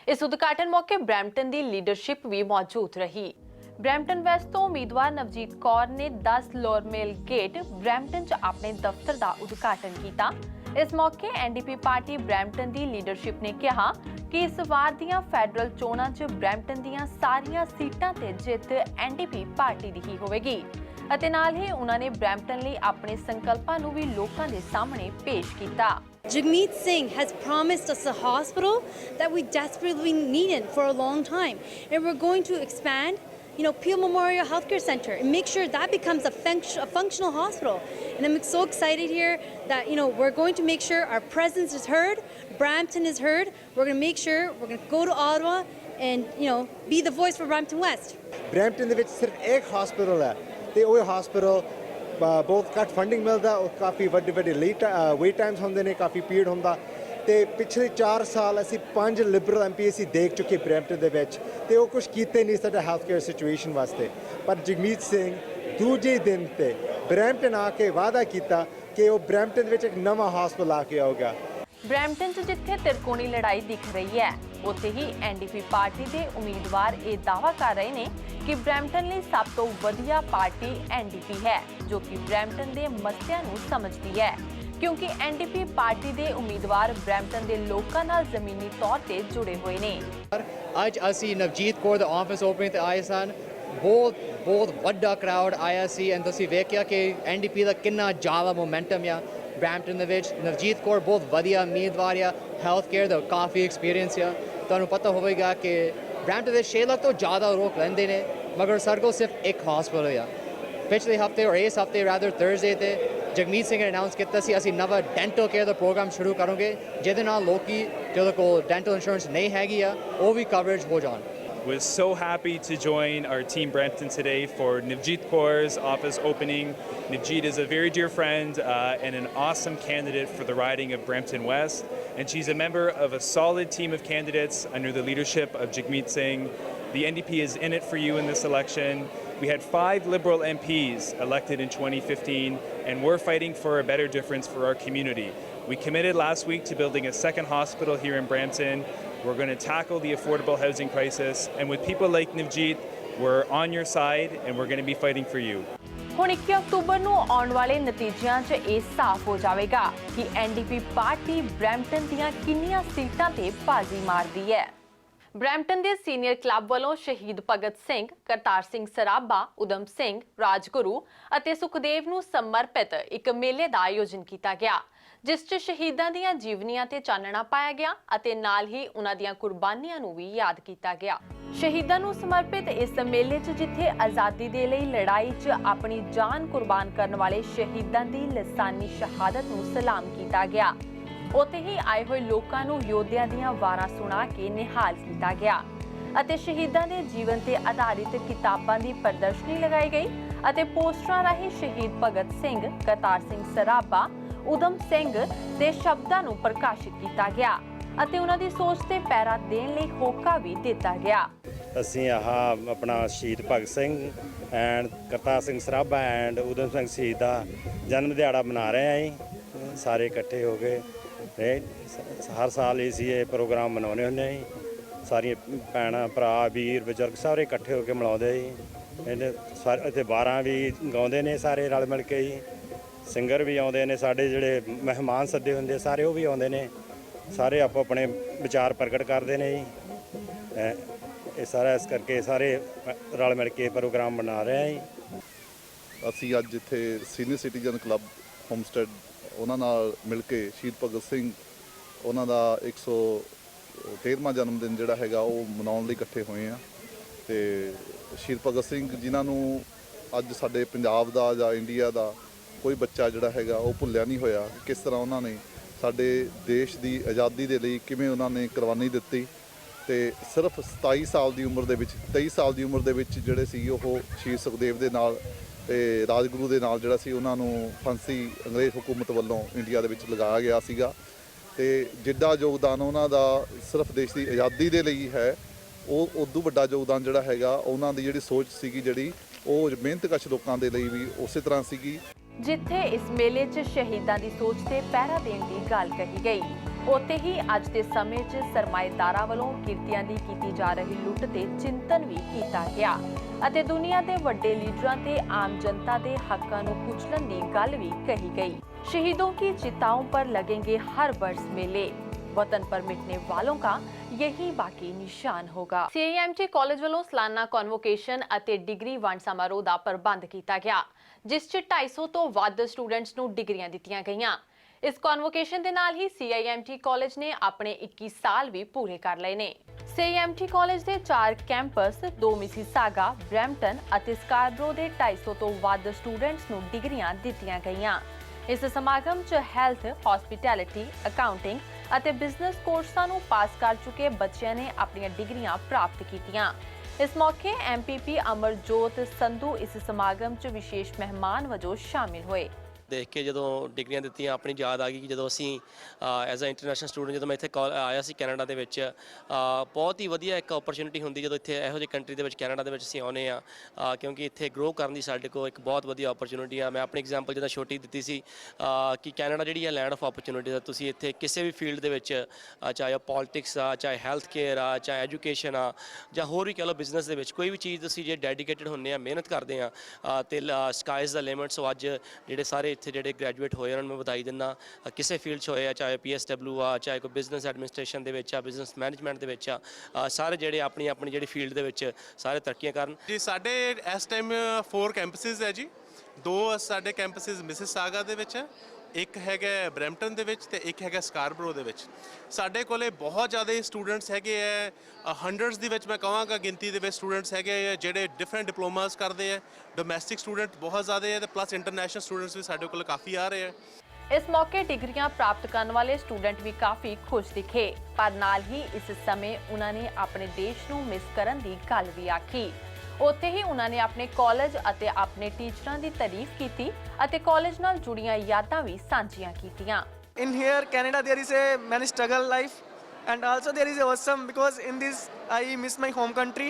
ਇਸ ਉਦਘਾਟਨ ਮੌਕੇ ਬਰੈਂਪਟਨ ਦੀ ਲੀਡਰਸ਼ਿਪ ਵੀ ਮੌਜੂਦ ਰਹੀ। ਬਰੈਂਪਟਨ ਵੈਸਟ ਤੋਂ ਉਮੀਦਵਾਰ ਨਵਜੀਤ ਕੌਰ ਨੇ 10 ਲੋਅਰ ਮੇਲ ਗੇਟ ਬਰੈਂਪਟਨ 'ਚ ਆਪਣੇ ਦਫ਼ਤਰ ਦਾ ਉਦਘਾਟਨ ਕੀਤਾ। इस मौके एनडीपी पार्टी ब्रैम्पटन की लीडरशिप ने कहा कि इस वार दीयां फैडरल चोणां 'च ब्रैम्पटन दीयां सारियां सीटां ते जिੱਤ एनडीपी पार्टी दी ही होवेगी ਅਤੇ ਨਾਲ ਹੀ ਉਹਨਾਂ ਨੇ ਬਰੈਂਪਟਨ ਲਈ ਆਪਣੇ ਸੰਕਲਪਾਂ ਨੂੰ ਵੀ ਲੋਕਾਂ ਦੇ ਸਾਹਮਣੇ ਪੇਸ਼ ਕੀਤਾ। Jagmeet Singh has promised us a hospital that we desperately needed for a long time, and we're going to expand Peel Memorial Healthcare Center and make sure that becomes a functional hospital. And I'm so excited here that we're going to make sure our presence is heard, Brampton is heard. We're going to make sure we're going to go to Ottawa and be the voice for Brampton West. Brampton ਦੇ ਵਿੱਚ ਸਿਰਫ ਇੱਕ hospital ਹੈ ਤੇ ਉਹ hospital ਬਹੁਤ ਘੱਟ funding ਮਿਲਦਾ, ਉਹ ਕਾਫੀ ਵੱਡੇ ਵੇਟ ਟਾਈਮਸ ਹੁੰਦੇ ਨੇ, ਕਾਫੀ ਭੀੜ ਹੁੰਦਾ। ਤੇ ਪਿਛਲੇ 4 ਸਾਲ ਅਸੀਂ 5 ਲਿਬਰਲ ਐਮਪੀ ਅਸੀਂ ਦੇਖ ਚੁੱਕੇ ਬਰੈਂਪਟਨ ਦੇ ਵਿੱਚ ਤੇ ਉਹ ਕੁਝ ਕੀਤੇ ਨਹੀਂ ਸਾਡਾ ਹੈਲਥ ਕੇਅਰ ਸਿਚੁਏਸ਼ਨ ਵਾਸਤੇ। ਪਰ ਜਗਮੀਤ ਸਿੰਘ ਦੂਜੇ ਦਿਨ ਤੇ ਬਰੈਂਪਟਨ ਆ ਕੇ ਵਾਅਦਾ ਕੀਤਾ ਕਿ ਉਹ ਬਰੈਂਪਟਨ ਵਿੱਚ ਇੱਕ ਨਵਾਂ ਹਸਪਤਾਲ ਆ ਕੇ ਆਊਗਾ। ਬਰੈਂਪਟਨ 'ਚ ਜਿੱਥੇ ਤਿਰਕੋਣੀ ਲੜਾਈ ਦਿਖ ਰਹੀ ਹੈ ਉੱਥੇ ਹੀ ਐਨਡੀਪੀ ਪਾਰਟੀ ਦੇ ਉਮੀਦਵਾਰ ਇਹ ਦਾਅਵਾ ਕਰ ਰਹੇ ਨੇ ਕਿ ਬਰੈਂਪਟਨ ਲਈ ਸਭ ਤੋਂ ਵਧੀਆ ਪਾਰਟੀ ਐਨਡੀਪੀ ਹੈ ਜੋ ਕਿ ਬਰੈਂਪਟਨ ਦੇ ਮਸਲਿਆਂ ਨੂੰ ਸਮਝਦੀ ਹੈ ਕਿਉਂਕਿ ਐਨਡੀਪੀ ਪਾਰਟੀ ਦੇ ਉਮੀਦਵਾਰ ਬਰੈਂਪਟਨ ਦੇ ਲੋਕਾਂ ਨਾਲ ਜ਼ਮੀਨੀ ਤੌਰ ਤੇ ਜੁੜੇ ਹੋਏ ਨੇ। ਅੱਜ ਅਸੀਂ ਨਵਜੀਤ ਕੌਰ ਦਾ ਆਫਿਸ ਓਪਨਿੰਗ ਤੇ ਆਏ ਸਨ, ਬਹੁਤ ਵੱਡਾ ਕਰਾਊਡ ਆਇਆ ਸੀ ਐਂਡ ਤੁਸੀਂ ਵੇਖਿਆ ਕਿ ਐਨਡੀਪੀ ਦਾ ਕਿੰਨਾ ਜ਼ਿਆਦਾ ਮੋਮੈਂਟਮ ਆ ਬਰੈਂਪਟਨ ਦੇ ਵਿੱਚ। ਨਵਜੀਤ ਕੌਰ ਬਹੁਤ ਵਧੀਆ ਉਮੀਦਵਾਰ ਆ, ਹੈਲਥ ਕੇਅਰ ਦਾ ਕਾਫੀ ਐਕਸਪੀਰੀਅੰਸ ਆ। ਤੁਹਾਨੂੰ ਪਤਾ ਹੋਵੇਗਾ ਕਿ ਬਰੈਂਪਟਨ ਦੇ 6 ਲੱਖ ਤੋਂ ਜ਼ਿਆਦਾ ਲੋਕ ਰਹਿੰਦੇ ਨੇ ਮਗਰ ਸਾਡੇ ਕੋਲ ਸਿਰਫ ਇੱਕ ਹਸਪਤਾਲ ਆ। ਪਿਛਲੇ ਹਫਤੇ ਔਰ ਇਸ ਹਫਤੇ ਰਾਦਰ ਥਰਸਡੇ ਤੇ ਜਗਮੀਤ ਸਿੰਘ ਨੇ ਅਨਾਉਂਸ ਕੀਤਾ ਸੀ ਅਸੀਂ ਨਵਾਂ ਡੈਂਟਲ ਕੇਅਰ ਦਾ ਪ੍ਰੋਗਰਾਮ ਸ਼ੁਰੂ ਕਰਾਂਗੇ ਜਿਹਦੇ ਨਾਲ ਲੋਕੀ ਜਿਹਦੇ ਕੋਲ ਡੈਂਟਲ ਇੰਸ਼ੋਰੈਂਸ ਨਹੀਂ ਹੈਗੀ ਆ ਉਹ ਵੀ ਕਵਰੇਜ ਹੋ ਜਾਣ। Was so happy to join our team Brampton today for Navjeet Kaur's office opening. Navjeet is a very dear friend and an awesome candidate for the riding of Brampton West, and she's a member of a solid team of candidates under the leadership of Jagmeet Singh. The NDP is in it for you in this election. We had 5 Liberal MPs elected in 2015, and we're fighting for a better difference for our community. We committed last week to building a second hospital here in Brampton. We're going to tackle the affordable housing crisis, and with people like Navjeet, we're on your side and we're going to be fighting for you. ਹੁਣ 21 October ਨੂੰ ਆਉਣ ਵਾਲੇ ਨਤੀਜਿਆਂ 'ਚ ਇਹ ਸਾਫ਼ ਹੋ ਜਾਵੇਗਾ ਕਿ ਐਨਡੀਪੀ ਪਾਰਟੀ ਬਰੈਂਪਟਨ ਦੀਆਂ ਕਿੰਨੀਆਂ ਸੀਟਾਂ ਤੇ ਬਾਜ਼ੀ ਮਾਰਦੀ ਹੈ। ਬਰੈਂਪਟਨ ਦੇ ਸੀਨੀਅਰ ਕਲੱਬ ਵੱਲੋਂ ਸ਼ਹੀਦ ਭਗਤ ਸਿੰਘ, ਕਰਤਾਰ ਸਿੰਘ ਸਰਾਭਾ, ਉਦਮ ਸਿੰਘ, ਰਾਜਗੁਰੂ ਅਤੇ ਸੁਖਦੇਵ ਨੂੰ ਸਮਰਪਿਤ ਇੱਕ ਮੇਲੇ ਦਾ ਆਯੋਜਨ ਕੀਤਾ ਗਿਆ ਜਿਸ 'ਚ ਸ਼ਹੀਦਾਂ ਦੀਆਂ ਜੀਵਨੀਆਂ ਤੇ ਚਾਨਣਾ ਪਾਇਆ ਗਿਆ ਅਤੇ ਨਾਲ ਹੀ ਉਹਨਾਂ ਦੀਆਂ ਕੁਰਬਾਨੀਆਂ ਨੂੰ ਵੀ ਯਾਦ ਕੀਤਾ ਗਿਆ। ਸ਼ਹੀਦਾਂ ਨੂੰ ਸਮਰਪਿਤ ਇਸ ਮੇਲੇ 'ਚ ਜਿੱਥੇ ਆਜ਼ਾਦੀ ਦੇ ਲਈ ਲੜਾਈ 'ਚ ਆਪਣੀ ਜਾਨ ਕੁਰਬਾਨ ਕਰਨ ਵਾਲੇ ਸ਼ਹੀਦਾਂ ਦੀ ਲਾਸਾਨੀ ਸ਼ਹਾਦਤ ਨੂੰ ਸਲਾਮ ਕੀਤਾ ਗਿਆ ਉੱਥੇ ਹੀ ਆਏ ਹੋਏ ਲੋਕਾਂ ਨੂੰ ਯੋਧਿਆਂ ਦੀਆਂ ਵਾਰਾਂ ਸੁਣਾ ਕੇ ਨਿਹਾਲ ਕੀਤਾ ਗਿਆ ਅਤੇ ਸ਼ਹੀਦਾਂ ਦੇ ਜੀਵਨ ਤੇ ਆਧਾਰਿਤ ਕਿਤਾਬਾਂ ਦੀ ਪ੍ਰਦਰਸ਼ਨੀ ਲਗਾਈ ਗਈ ਅਤੇ ਪੋਸਟਰਾਂ ਰਾਹੀਂ ਸ਼ਹੀਦ ਭਗਤ ਸਿੰਘ, ਕਰਤਾਰ ਸਿੰਘ ਸਰਾਭਾ, ਉਦਮ ਸਿੰਘ ਦੇ ਸ਼ਬਦਾਂ ਨੂੰ ਪ੍ਰਕਾਸ਼ਿਤ ਕੀਤਾ ਗਿਆ ਅਤੇ ਉਹਨਾਂ ਦੀ ਸੋਚ ਤੇ ਪੈਰਾ ਦੇਣ ਲਈ ਹੋਕਾ ਵੀ ਦਿੱਤਾ ਗਿਆ। ਅਸੀਂ ਆਪਣਾ ਸ਼ਹੀਦ ਭਗਤ ਸਿੰਘ ਐਂਡ ਕਰਤਾਰ ਸਿੰਘ ਸਰਾਭਾ ਐਂਡ ਉਦਮ ਸਿੰਘ ਸ਼ਹੀਦ ਦਾ ਜਨਮ ਦਿਹਾੜਾ ਮਨਾ ਰਹੇ ਹਾਂ ਸਾਰੇ ਇਕੱਠੇ ਹੋ ਕੇ। ਹਰ ਸਾਲ ਇਹ ਪ੍ਰੋਗਰਾਮ ਮਨਾਉਂਦੇ ਹੁੰਦੇ ਜੀ, ਸਾਰੀਆਂ ਭੈਣਾਂ ਭਰਾ ਵੀਰ ਬਜ਼ੁਰਗ ਸਾਰੇ ਇਕੱਠੇ ਹੋ ਕੇ ਮਨਾਉਂਦੇ ਜੀ। ਇੱਥੇ 12 ਵੀ ਗਾਉਂਦੇ ਨੇ ਸਾਰੇ ਰਲ ਮਿਲ ਕੇ ਜੀ, ਸਿੰਗਰ ਵੀ ਆਉਂਦੇ ਨੇ, ਸਾਡੇ ਜਿਹੜੇ ਮਹਿਮਾਨ ਸੱਦੇ ਹੁੰਦੇ ਸਾਰੇ ਉਹ ਵੀ ਆਉਂਦੇ ਨੇ, ਸਾਰੇ ਆਪੋ ਆਪਣੇ ਵਿਚਾਰ ਪ੍ਰਗਟ ਕਰਦੇ ਨੇ ਜੀ। ਇਹ ਸਾਰਾ ਇਸ ਕਰਕੇ ਸਾਰੇ ਰਲ ਮਿਲ ਕੇ ਪ੍ਰੋਗਰਾਮ ਮਨਾ ਰਹੇ ਹਾਂ ਜੀ। ਅਸੀਂ ਅੱਜ ਇੱਥੇ ਸੀਨੀਅਰ ਸਿਟੀਜ਼ਨ ਕਲੱਬ ਹੋਮਸਟੈਡ ਉਹਨਾਂ ਨਾਲ ਮਿਲ ਕੇ ਸ਼ਹੀਦ ਭਗਤ ਸਿੰਘ ਉਹਨਾਂ ਦਾ 113ਵਾਂ ਜਨਮ ਦਿਨ ਜਿਹੜਾ ਹੈਗਾ ਉਹ ਮਨਾਉਣ ਲਈ ਇਕੱਠੇ ਹੋਏ ਆ। ਤੇ ਸ਼ਹੀਦ ਭਗਤ ਸਿੰਘ ਜਿਨ੍ਹਾਂ ਨੂੰ ਅੱਜ ਸਾਡੇ ਪੰਜਾਬ ਦਾ ਜਾਂ ਇੰਡੀਆ ਦਾ ਕੋਈ ਬੱਚਾ ਜਿਹੜਾ ਹੈਗਾ ਉਹ ਭੁੱਲਿਆ ਨਹੀਂ ਹੋਇਆ, ਕਿਸ ਤਰ੍ਹਾਂ ਉਹਨਾਂ ਨੇ ਸਾਡੇ ਦੇਸ਼ ਦੀ ਆਜ਼ਾਦੀ ਦੇ ਲਈ ਕਿਵੇਂ ਉਹਨਾਂ ਨੇ ਕੁਰਬਾਨੀ ਦਿੱਤੀ। ਤੇ ਸਿਰਫ 27 ਸਾਲ ਦੀ ਉਮਰ ਦੇ ਵਿੱਚ 23 ਸਾਲ ਦੀ ਉਮਰ ਦੇ ਵਿੱਚ ਜਿਹੜੇ ਸੀ ਉਹ ਸ਼ਹੀਦ ਸੁਖਦੇਵ ਦੇ ਨਾਲ ਤੇ ਰਾਜਗੁਰੂ ਦੇ ਨਾਲ ਜਿਹੜਾ ਸੀ ਉਹਨਾਂ ਨੂੰ ਫਾਂਸੀ ਅੰਗਰੇਜ਼ ਹੁਕੂਮਤ ਵੱਲੋਂ ਇੰਡੀਆ ਦੇ ਵਿੱਚ ਲਗਾਇਆ ਗਿਆ ਸੀਗਾ। ਤੇ ਜਿੱਡਾ ਯੋਗਦਾਨ ਉਹਨਾਂ ਦਾ ਸਿਰਫ ਦੇਸ਼ ਦੀ ਆਜ਼ਾਦੀ ਦੇ ਲਈ ਹੈ, ਉਹ ਉਦੋਂ ਵੱਡਾ ਯੋਗਦਾਨ ਜਿਹੜਾ ਹੈਗਾ ਉਹਨਾਂ ਦੀ ਜਿਹੜੀ ਸੋਚ ਸੀਗੀ ਜਿਹੜੀ ਉਹ ਮਿਹਨਤਕਸ਼ ਲੋਕਾਂ ਦੇ ਲਈ ਵੀ ਉਸੇ ਤਰ੍ਹਾਂ ਸੀਗੀ। ਜਿੱਥੇ ਇਸ ਮੇਲੇ 'ਚ ਸ਼ਹੀਦਾਂ ਦੀ ਸੋਚ ਤੇ ਪਹਿਰਾ ਦੇਣ ਦੀ ਗੱਲ ਕਹੀ ਗਈ ਉੱਥੇ ਹੀ ਅੱਜ ਦੇ ਸਮੇਂ 'ਚ ਸਰਮਾਏਦਾਰਾਂ ਵੱਲੋਂ ਕਿਰਤੀਆਂ ਦੀ ਕੀਤੀ ਜਾ ਰਹੀ ਲੁੱਟ ਤੇ ਚਿੰਤਨ ਵੀ ਕੀਤਾ ਗਿਆ ਅਤੇ ਦੁਨੀਆ ਦੇ ਵੱਡੇ ਲੀਡਰਾਂ ਤੇ ਆਮ ਜਨਤਾ ਦੇ ਹੱਕਾਂ ਨੂੰ ਕੁਚਲਣ ਦੀ ਗੱਲ ਵੀ ਕਹੀ ਗਈ। शहीदों की चिताओं पर लगेंगे हर वर्ष मेले, वतन पर मिटने वालों का यही बाकी निशान होगा। CIMT कॉलेज ਵੱਲੋਂ ਸਾਲਾਨਾ ਕਨਵੋਕੇਸ਼ਨ ਅਤੇ ਡਿਗਰੀ ਵੰਡ ਸਮਾਰੋਹ ਦਾ ਪ੍ਰਬੰਧ ਕੀਤਾ ਗਿਆ, ਜਿਸ 'ਚ 250 ਤੋਂ ਵੱਧ ਸਟੂਡੈਂਟਸ ਨੂੰ ਡਿਗਰੀਆਂ ਦਿੱਤੀਆਂ ਗਈਆਂ। ਇਸ ਕਨਵੋਕੇਸ਼ਨ ਦੇ ਨਾਲ ਹੀ CIMT ਕਾਲਜ ਨੇ ਆਪਣੇ 21 ਸਾਲ ਵੀ ਪੂਰੇ ਕਰ ਲਏ ਨੇ। CIMT ਕਾਲਜ ਦੇ 4 ਕੈਂਪਸ, 2 ਮਿਸੀਸਾਗਾ, ਬ੍ਰੈਂਪਟਨ ਅਤੇ ਸਕਾਰਬਰੋ ਦੇ 250 ਤੋਂ ਵੱਧ ਸਟੂਡੈਂਟਸ ਨੂੰ ਡਿਗਰੀਆਂ ਦਿੱਤੀਆਂ ਗਈਆਂ। ਇਸ ਸਮਾਗਮ 'ਚ ਹੈਲਥ, ਹਸਪਿਟੈਲਿਟੀ, ਅਕਾਊਂਟਿੰਗ ਅਤੇ ਬਿਜ਼ਨਸ ਕੋਰਸਾਂ ਨੂੰ ਪਾਸ ਕਰ ਚੁੱਕੇ ਬੱਚਿਆਂ ਨੇ ਆਪਣੀਆਂ ਡਿਗਰੀਆਂ ਪ੍ਰਾਪਤ ਕੀਤੀਆਂ। ਇਸ ਮੌਕੇ MPP ਅਮਰਜੋਤ ਸੰਧੂ ਇਸ ਸਮਾਗਮ 'ਚ ਵਿਸ਼ੇਸ਼ ਮਹਿਮਾਨ ਵਜੋਂ ਸ਼ਾਮਿਲ ਹੋਏ। देख के जो डिग्रियां दित्तियां अपनी याद आ गई कि जो असी एज अ इंटरनेशनल स्टूडेंट जो मैं इत्थे आया सी कैनेडा दे विच बहुत ही वधिया एक अपॉर्चुनिटी हुंदी जो इत्थे इहो जी कंट्री दे विच कैनेडा दे विच असी आउने आ क्योंकि इत्थे ग्रो करन दी साडे कोल एक बहुत वधिया अपॉर्चुनिटी आ। मैं अपनी एग्जाम्पल जिद्दां छोटी दित्ती सी कि कैनेडा जिहड़ी है लैंड ऑफ अपॉर्चुनिटी दा। तुसीं इत्थे किसी भी फील्ड दे विच चाहे पॉलिटिक्स आ, चाहे हैल्थ केयर आ, चाहे एजुकेशन आ, जां होर भी कह लो बिजनेस दे विच कोई भी चीज़ तुसीं जे डेडिकेटेड हुंदे आ, मेहनत करदे आ ते स्काई इज़ द लिमिट। सो अज जिहड़े सारे इत्थे जिहड़े ग्रेजुएट होए उन्हां नूं मैं बधाई दिंदा, किसी फील्ड च होए, चाहे PSW आ, चाहे कोई बिजनेस एडमिनिस्ट्रेशन दे विच आ, बिजनेस मैनेजमेंट दे विच आ, सारे जिहड़े अपनी अपनी जिहड़ी फील्ड दे विच सारे तरक्कीआं करन जी। साडे इस टाइम 4 कैंपसिस है जी। 2 साडे कैंपसिस मिसिसागा दे विच है, एक हैगा ब्रैम्पटन दे विच ते एक हैगा स्कारबरो दे विच। साडे कोले बहुत ज़्यादा स्टूडेंट्स हैगे है, हंड्रड्स दे विच मैं कहांगा गिनती दे विच स्टूडेंट्स हैगे जिहड़े डिफरेंट डिप्लोमास करदे है। डोमैसटिक स्टूडेंट बहुत ज़्यादा है ते प्लस इंटरनेशनल स्टूडेंट्स भी साडे कोल काफ़ी आ रहे हैं। इस मौके डिग्रियां प्राप्त करने वाले स्टूडेंट भी काफ़ी खुश दिखे, पर नाल ही इस समय उन्होंने अपने देश नूं मिस करन दी गल भी आखी। उत्थे ही उन्होंने अपने कॉलेज ਅਤੇ ਆਪਣੇ ਟੀਚਰਾਂ ਦੀ ਤਾਰੀਫ ਕੀਤੀ ਅਤੇ ਕਾਲਜ ਨਾਲ ਜੁੜੀਆਂ ਯਾਦਾਂ ਵੀ ਸਾਂਝੀਆਂ ਕੀਤੀਆਂ। In here Canada there is a many struggle life and also there is a awesome because in this I miss my home country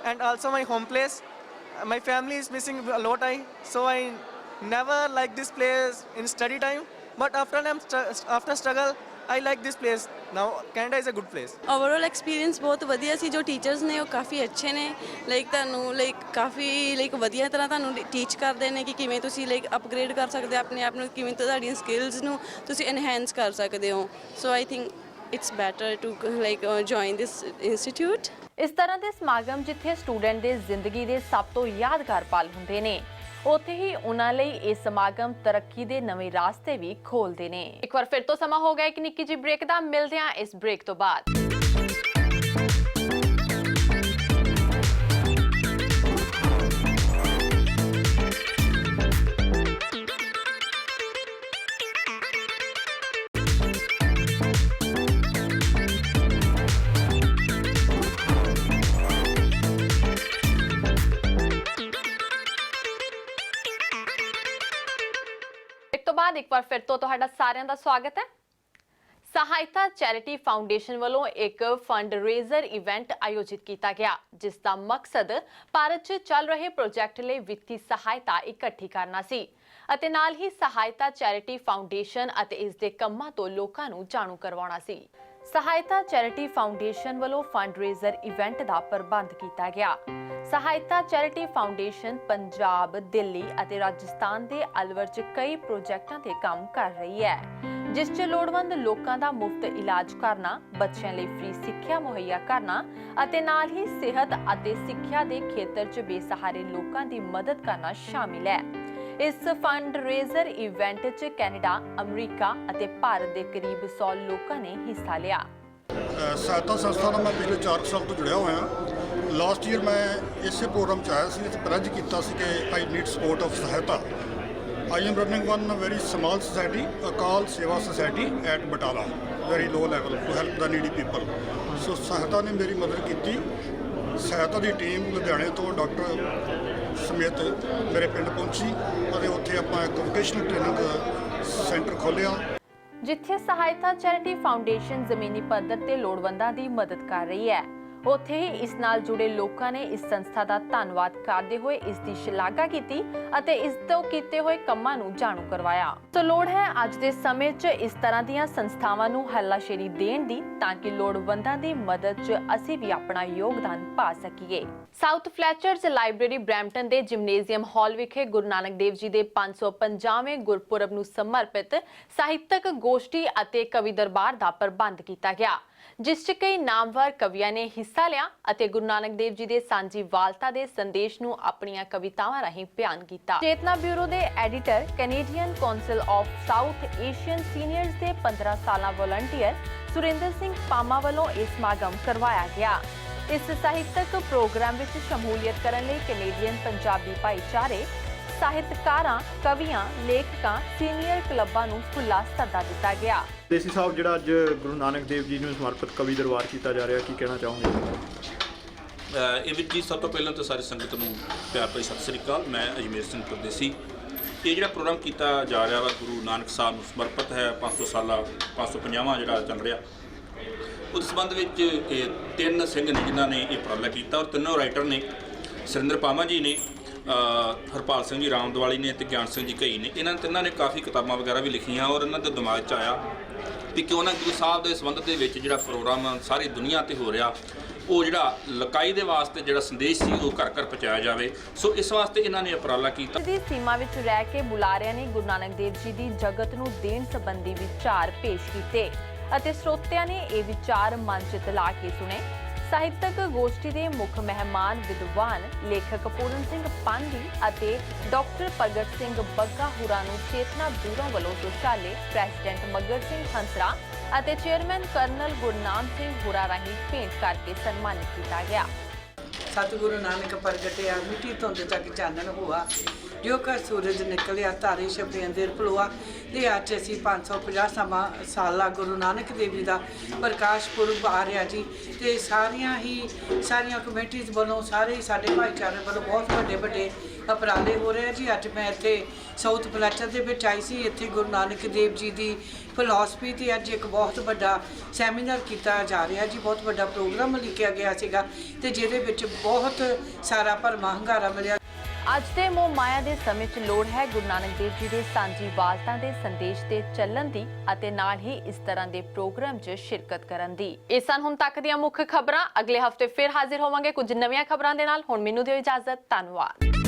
and also my home place. My family is missing a lot, so I never like this place in study time, but after struggle I like this place. Now Canada is a good place. Overall experience बहुत वधिया सी। जो teachers ने वो काफ़ी अच्छे ने, like तुहानू like काफ़ी लाइक वधिया तरह तुहानू टीच करते हैं कि किवें तुसीं लाइक अपग्रेड कर सकते हो अपने आप नूं, किवें तुहाडीआं स्किल्स नूं तुसीं एनहेंस कर सकते हो। So I think it's better to like join this institute. इस तरह के समागम जिथे स्टूडेंट की जिंदगी के सब तो यादगार पल हुंदे ने, उत्थे ही उन्हां लई ये समागम तरक्की के नवे रास्ते भी खोलते हैं। एक बार फिर तो समा हो गया एक निक्की जी ब्रेक का, मिलते हैं इस ब्रेक तो बाद। एक बार फिर तो तुहाडा सारिਆਂ ਦਾ स्वागत है। सहायता चैरिटी फाउंडेशन वालों एक फंड रेजर इवेंट आयोजित किया गया, जिसका मकसद भारत च चल रहे प्रोजेक्ट लिए वित्तीय सहायता इकट्ठी करना सी ਅਤੇ ਨਾਲ ही सहायता चैरिटी फाउंडेशन ਅਤੇ ਇਸ ਦੇ ਕੰਮਾਂ ਤੋਂ ਲੋਕਾਂ ਨੂੰ ਜਾਣੂ ਕਰਵਾਉਣਾ ਸੀ। सहायता चैरिटी फाउंडेशन वालों फंड रेजर इवेंट का प्रबंध किया गया। सहायता चैरिटी फाउंडेशन पंजाब, दिल्ली ਅਤੇ राजस्थान के अलवर च कई प्रोजेक्टां ते काम कर रही है, जिस च लोड़वंद लोकां दा मुफ्त इलाज करना, बच्चों ਲਈ फ्री सिक्ख्या मुहैया करना ਅਤੇ ਨਾਲ ही सेहत ਅਤੇ सिक्ख्या के खेत्र च बेसहारे लोकां दी मदद करना शामिल है। इस फंड रेजर इवेंट च कैनेडा, अमरीका ਅਤੇ भारत के करीब 100 लोगों ने हिस्सा लिया। सहायता संस्था ਨਾਲ मैं पिछले 4 साल तो जुड़िया होया। लास्ट ईयर मैं इस प्रोग्राम च आया सी, प्लेज किया कि आई नीड सपोर्ट ऑफ सहायता। I am running one very small society, Akal Sewa society at Batala, very low level to help the needy people. So सहायता ने मेरी मदद की। सहायता की टीम लुधियाने तो डॉक्टर ਸਮੇਤ ਮੇਰੇ ਪਿੰਡ ਪਹੁੰਚੀ ਅਤੇ ਉੱਥੇ ਆਪਾਂ ਇੱਕ ਵੋਕੇਸ਼ਨਲ ਟ੍ਰੇਨਿੰਗ ਸੈਂਟਰ ਖੋਲ੍ਹਿਆ, ਜਿੱਥੇ ਸਹਾਇਤਾ ਚੈਰਿਟੀ ਫਾਊਂਡੇਸ਼ਨ ਜ਼ਮੀਨੀ ਪੱਧਰ ਤੇ ਲੋੜਵੰਦਾਂ ਦੀ ਮਦਦ ਕਰ ਰਹੀ ਹੈ। ਉੱਥੇ ਹੀ ਇਸ ਨਾਲ ਜੁੜੇ ਲੋਕਾਂ ਨੇ ਇਸ ਸੰਸਥਾ ਦਾ ਧੰਨਵਾਦ ਕਰਦੇ ਹੋਏ ਇਸ ਦੀ ਸ਼ਲਾਘਾ ਕੀਤੀ ਅਤੇ ਇਸ ਤੋਂ ਕੀਤੇ ਹੋਏ ਕੰਮਾਂ ਨੂੰ ਜਾਣੂ ਕਰਵਾਇਆ। ਸੋ ਲੋੜ ਹੈ ਅੱਜ ਦੇ ਸਮੇਂ 'ਚ ਇਸ ਤਰ੍ਹਾਂ ਦੀਆਂ ਸੰਸਥਾਵਾਂ ਨੂੰ ਹੱਲਾਸ਼ੇਰੀ ਦੇਣ ਦੀ ਤਾਂ ਕਿ ਲੋੜਵੰਦਾਂ ਦੀ ਮਦਦ 'ਚ ਅਸੀਂ ਵੀ ਆਪਣਾ ਯੋਗਦਾਨ ਪਾ ਸਕੀਏ। ਸਾਊਥ ਫਲੈਚਰਜ਼ ਲਾਇਬ੍ਰੇਰੀ ਬਰੈਂਪਟਨ ਦੇ ਜਿਮਨੇਜ਼ੀਅਮ ਹਾਲ ਵਿਖੇ ਗੁਰੂ ਨਾਨਕ ਦੇਵ ਜੀ ਦੇ 550ਵੇਂ ਗੁਰਪੁਰਬ ਨੂੰ ਸਮਰਪਿਤ ਸਾਹਿਤਕ ਗੋਸ਼ਟੀ ਅਤੇ ਕਵੀ ਦਰਬਾਰ ਦਾ ਪ੍ਰਬੰਧ ਕੀਤਾ ਗਿਆ, ਜਿਸ 'ਚ ਕਈ ਨਾਮਵਰ ਕਵੀਆਂ ਨੇ ਹਿੱਸਾ ਲਿਆ ਅਤੇ ਗੁਰੂ ਨਾਨਕ ਦੇਵ ਜੀ ਦੇ ਸਾਂਝੀ ਵਾਲਤਾ ਦੇ ਸੰਦੇਸ਼ ਨੂੰ ਆਪਣੀਆਂ ਕਵਿਤਾਵਾਂ ਰਾਹੀਂ ਬਿਆਨ ਕੀਤਾ। ਚੇਤਨਾ ਬਿਊਰੋ ਦੇ editor, Canadian council of south Asian seniors ਦੇ 15 ਸਾਲਾ ਵਲੰਟੀਅਰ ਸੁਰਿੰਦਰ ਸਿੰਘ ਪਾਮਾ ਵੱਲੋਂ ਇਹ ਸਮਾਗਮ ਕਰਵਾਇਆ ਗਿਆ। ਇਸ ਸਾਹਿਤਕ ਪ੍ਰੋਗਰਾਮ ਵਿੱਚ ਸ਼ਮੂਲੀਅਤ ਕਰਨ ਲਈ ਕੈਨੇਡੀਅਨ ਪੰਜਾਬੀ ਭਾਈਚਾਰੇ, ਸਾਹਿਤਕਾਰਾਂ, ਕਵੀਆਂ, ਲੇਖਕਾਂ, ਸੀਨੀਅਰ ਕਲੱਬਾਂ ਨੂੰ ਖੁੱਲ੍ਹਾ ਸੱਦਾ ਦਿੱਤਾ ਗਿਆ। ਦੇਸੀ ਸਾਹਿਬ ਜਿਹੜਾ ਅੱਜ ਗੁਰੂ ਨਾਨਕ ਦੇਵ ਜੀ ਨੂੰ ਸਮਰਪਿਤ ਕਵੀ ਦਰਬਾਰ ਕੀਤਾ ਜਾ ਰਿਹਾ, ਕੀ ਕਹਿਣਾ ਚਾਹੋਗੇ? ਇਹ ਵਿੱਚ ਜੀ ਸਭ ਤੋਂ ਪਹਿਲਾਂ ਤਾਂ ਸਾਰੀ ਸੰਗਤ ਨੂੰ ਪਿਆਰ ਭਰੀ ਸਤਿ ਸ੍ਰੀ ਅਕਾਲ। ਮੈਂ ਅਜਮੇਰ ਸਿੰਘ ਪਰਦੇਸੀ। ਇਹ ਜਿਹੜਾ ਪ੍ਰੋਗਰਾਮ ਕੀਤਾ ਜਾ ਰਿਹਾ ਵਾ ਗੁਰੂ ਨਾਨਕ ਸਾਹਿਬ ਨੂੰ ਸਮਰਪਿਤ ਹੈ। 550ਵਾਂ ਜਿਹੜਾ ਚੱਲ ਰਿਹਾ, ਉਸ ਸੰਬੰਧ ਵਿੱਚ ਇਹ 3 ਸਿੰਘ ਨੇ ਜਿਨ੍ਹਾਂ ਨੇ ਇਹ ਉਪਰਾਲਾ ਕੀਤਾ ਔਰ ਤਿੰਨੋਂ ਰਾਈਟਰ ਨੇ। ਸੁਰਿੰਦਰ ਪਾਮਾ ਜੀ ਨੇ, ਹਰਪਾਲ ਸਿੰਘ ਜੀ ਰਾਮਦਵਾਲੀ ਨੇ ਤੇ ਗਿਆਨ ਸਿੰਘ ਜੀ ਘਈ ਨੇ। ਇਹਨਾਂ ਤਿੰਨਾਂ ਨੇ ਕਾਫੀ ਕਿਤਾਬਾਂ ਵਗੈਰਾ ਵੀ ਲਿਖੀਆਂ ਔਰ ਇਹਨਾਂ ਦੇ ਦਿਮਾਗ 'ਚ ਆਇਆ ਵੀ ਕਿਉਂ ਨਾ ਗੁਰੂ ਸਾਹਿਬ ਦੇ ਸੰਬੰਧ ਦੇ ਵਿੱਚ ਜਿਹੜਾ ਪ੍ਰੋਗਰਾਮ ਸਾਰੀ ਦੁਨੀਆ 'ਤੇ ਹੋ ਰਿਹਾ, ਉਹ ਜਿਹੜਾ ਲਕਾਈ ਦੇ ਵਾਸਤੇ ਜਿਹੜਾ ਸੰਦੇਸ਼ ਸੀ ਉਹ ਘਰ ਘਰ ਪਹੁੰਚਾਇਆ ਜਾਵੇ। ਸੋ ਇਸ ਵਾਸਤੇ ਇਹਨਾਂ ਨੇ ਉਪਰਾਲਾ ਕੀਤਾ। ਦੀ ਸੀਮਾ ਵਿੱਚ ਰਹਿ ਕੇ ਬੁਲਾਰਿਆਂ ਨੇ ਗੁਰੂ ਨਾਨਕ ਦੇਵ ਜੀ ਦੀ ਜਗਤ ਨੂੰ ਦੇਣ ਸੰਬੰਧੀ ਵਿਚਾਰ ਪੇਸ਼ ਕੀਤੇ ਅਤੇ ਸਰੋਤਿਆਂ ਨੇ ਇਹ ਵਿਚਾਰ ਮੰਚ ਤੇ ਲਾ ਕੇ ਸੁਣੇ। ਸਾਹਿਤਕ ਗੋਸ਼ਟੀ ਦੇ ਮੁੱਖ ਮਹਿਮਾਨ ਵਿਦਵਾਨ ਲੇਖਕ ਪੂਰਨ ਸਿੰਘ ਪਾਂਧੀ ਅਤੇ ਡਾਕਟਰ ਪ੍ਰਗਟ ਸਿੰਘ ਬੱਗਾ ਹੁਰਾਂ ਨੂੰ ਚੇਤਨਾ ਬਿਊਰੋ ਵੱਲੋਂ ਦੁਸ਼ਾਲੇ ਪ੍ਰੈਜ਼ੀਡੈਂਟ ਮੱਗਰ ਸਿੰਘ ਹੰਸਰਾ ਅਤੇ ਚੇਅਰਮੈਨ ਕਰਨਲ ਗੁਰਨਾਮ ਸਿੰਘ ਹੁਰਾਂ ਰਾਹੀਂ ਭੇਂਟ ਕਰਕੇ ਸਨਮਾਨਿਤ ਕੀਤਾ ਗਿਆ। ਸਤਿਗੁਰੂ ਨਾਨਕ ਪ੍ਰਗਟਿਆ ਮਿੱਟੀ ਧੁੰਦ ਤੱਕ ਚਾਨਣ ਹੋਆ, ਜੋ ਕਰ ਸੂਰਜ ਨਿਕਲਿਆ ਤਾਰੇ ਛਪੇ ਅੰਦਰ ਭਲੋਆ। ਤੇ ਅੱਜ ਅਸੀਂ 550 ਸਾਲਾ ਗੁਰੂ ਨਾਨਕ ਦੇਵ ਜੀ ਦਾ ਪ੍ਰਕਾਸ਼ ਪੁਰਬ ਆ ਰਿਹਾ ਜੀ। ਤੇ ਸਾਰੀਆਂ ਕਮੇਟੀਆਂ ਵੱਲੋਂ, ਸਾਰੇ ਸਾਡੇ ਭਾਈਚਾਰੇ ਵੱਲੋਂ ਬਹੁਤ ਵੱਡੇ ਉਪਰਾਲੇ ਹੋ ਰਹੇ ਜੀ। ਅੱਜ ਮੈਂ ਇੱਥੇ ਸਾਊਥ ਫਲੈਚਰ ਦੇ ਵਿੱਚ ਆਈ ਸੀ। ਇੱਥੇ ਗੁਰੂ ਨਾਨਕ ਦੇਵ ਜੀ ਦੀ ਫਿਲਾਸਫੀ ਤੇ ਅੱਜ ਇੱਕ ਬਹੁਤ ਵੱਡਾ ਸੈਮੀਨਾਰ ਕੀਤਾ ਜਾ ਰਿਹਾ ਜੀ। ਬਹੁਤ ਵੱਡਾ ਪ੍ਰੋਗਰਾਮ ਲਿਖਿਆ ਗਿਆ ਸੀਗਾ ਤੇ ਜਿਹਦੇ ਵਿੱਚ ਬਹੁਤ ਸਾਰਾ ਭਰਮਾ ਹੁੰਗਾਰਾ ਮਿਲਿਆ। ਅੱਜ ਦੇ ਮੋਹ ਮਾਇਆ ਦੇ ਸਮੇਂ 'ਚ ਲੋੜ ਹੈ ਗੁਰੂ ਨਾਨਕ ਦੇਵ ਜੀ ਦੇ ਸਾਂਝੀ ਵਾਲਤਾ ਦੇ ਸੰਦੇਸ਼ ਤੇ ਚੱਲਣ ਦੀ ਅਤੇ ਨਾਲ ਹੀ ਇਸ ਤਰ੍ਹਾਂ ਦੇ ਪ੍ਰੋਗਰਾਮ 'ਚ ਸ਼ਿਰਕਤ ਕਰਨ ਦੀ। ਇਹ ਸਨ ਹੁਣ ਤੱਕ ਦੀਆਂ ਮੁੱਖ ਖਬਰਾਂ। ਅਗਲੇ ਹਫ਼ਤੇ ਫਿਰ ਹਾਜ਼ਰ ਹੋਵਾਂਗੇ ਕੁਝ ਨਵੀਆਂ ਖਬਰਾਂ ਦੇ ਨਾਲ। ਹੁਣ ਮੈਨੂੰ ਦਿਓ ਇਜਾਜ਼ਤ। ਧੰਨਵਾਦ।